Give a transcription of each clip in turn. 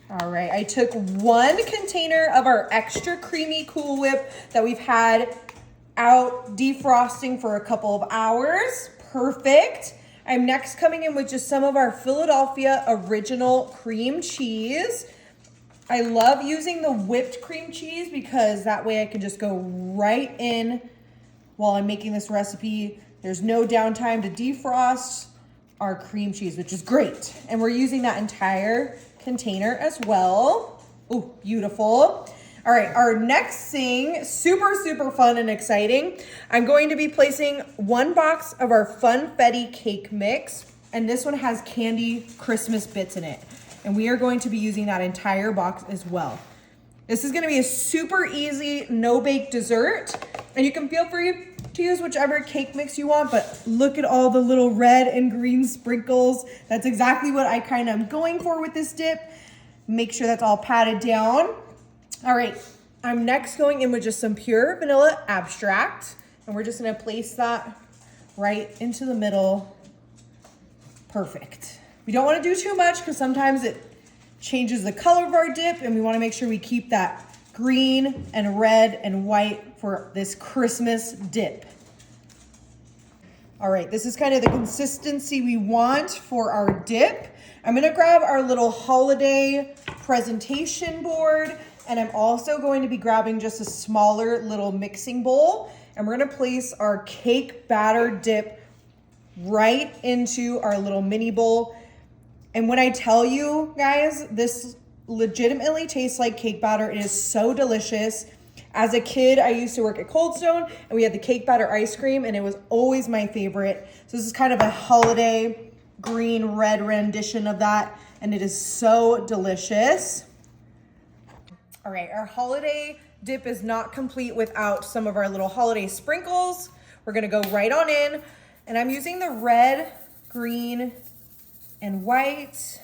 All right, I took 1 container of our extra creamy Cool Whip that we've had out defrosting for a couple of hours. Perfect. I'm next coming in with just some of our Philadelphia original cream cheese. I love using the whipped cream cheese because that way I can just go right in while I'm making this recipe. There's no downtime to defrost our cream cheese, which is great. And we're using that entire container as well. Oh, beautiful. All right, our next thing, super, super fun and exciting. I'm going to be placing 1 box of our Funfetti cake mix, and this one has candy Christmas bits in it. And we are going to be using that entire box as well. This is gonna be a super easy, no-bake dessert, and you can feel free to use whichever cake mix you want, but look at all the little red and green sprinkles. That's exactly what I kind of am going for with this dip. Make sure that's all patted down. All right, I'm next going in with just some pure vanilla abstract, and we're just gonna place that right into the middle. Perfect. We don't wanna do too much because sometimes it changes the color of our dip, and we wanna make sure we keep that green and red and white for this Christmas dip. All right, this is kind of the consistency we want for our dip. I'm gonna grab our little holiday presentation board, and I'm also going to be grabbing just a smaller little mixing bowl, and we're gonna place our cake batter dip right into our little mini bowl. And when I tell you guys, this legitimately tastes like cake batter. It is so delicious. As a kid, I used to work at Cold Stone, and we had the cake batter ice cream, and it was always my favorite. So this is kind of a holiday green red rendition of that, and it is so delicious. All right, our holiday dip is not complete without some of our little holiday sprinkles. We're gonna go right on in, and I'm using the red, green, and white.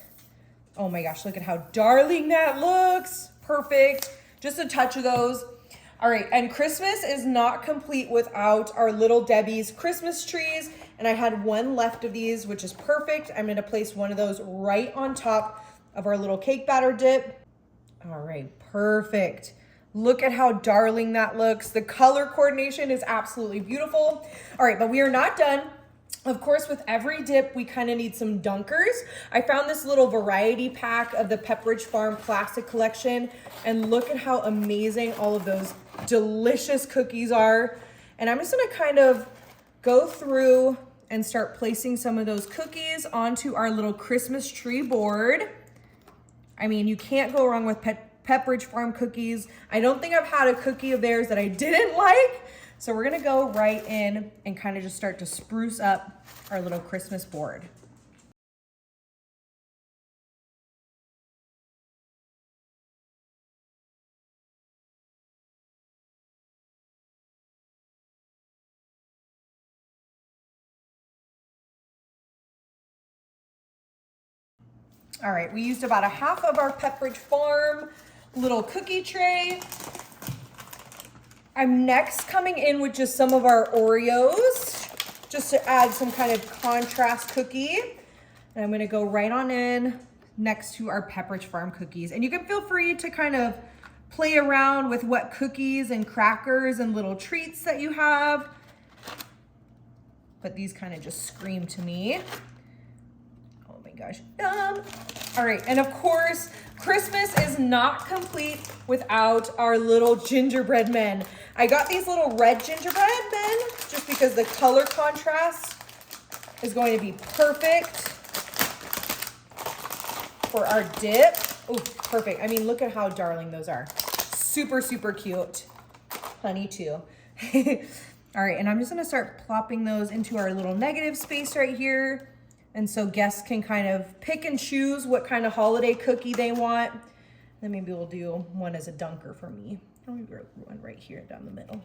Oh my gosh, look at how darling that looks. Perfect, just a touch of those. All right, and Christmas is not complete without our Little Debbie's Christmas trees, and I had 1 left of these, which is perfect. I'm gonna place one of those right on top of our little cake batter dip. All right, perfect. Look at how darling that looks. The color coordination is absolutely beautiful. All right, but we are not done. Of course, with every dip, we kind of need some dunkers. I found this little variety pack of the Pepperidge Farm Classic Collection, and look at how amazing all of those delicious cookies are. And I'm just gonna kind of go through and start placing some of those cookies onto our little Christmas tree board. I mean, you can't go wrong with Pepperidge Farm cookies. I don't think I've had a cookie of theirs that I didn't like. So we're gonna go right in and kind of just start to spruce up our little Christmas board. All right, we used about a half of our Pepperidge Farm little cookie tray. I'm next coming in with just some of our Oreos, just to add some kind of contrast cookie. And I'm gonna go right on in next to our Pepperidge Farm cookies. And you can feel free to kind of play around with what cookies and crackers and little treats that you have. But these kind of just scream to me. Oh my gosh, yum. All right, and of course, Christmas is not complete without our little gingerbread men. I got these little red gingerbread men just because the color contrast is going to be perfect for our dip. Oh, perfect. I mean, look at how darling those are. Super, super cute. Honey too. All right, and I'm just gonna start plopping those into our little negative space right here. And so guests can kind of pick and choose what kind of holiday cookie they want. Then maybe we'll do one as a dunker for me. I'll do one right here down the middle.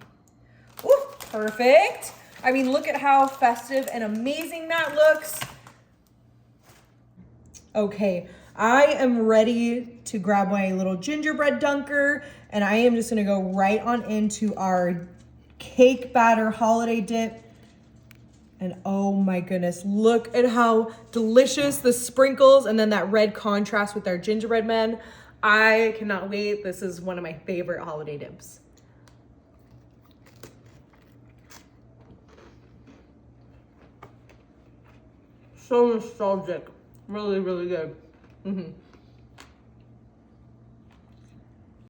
Ooh, perfect. I mean, look at how festive and amazing that looks. Okay, I am ready to grab my little gingerbread dunker, and I am just gonna go right on into our cake batter holiday dip. And oh my goodness, look at how delicious the sprinkles and then that red contrast with our gingerbread men. I cannot wait. This is one of my favorite holiday dips. So nostalgic. Really, really good.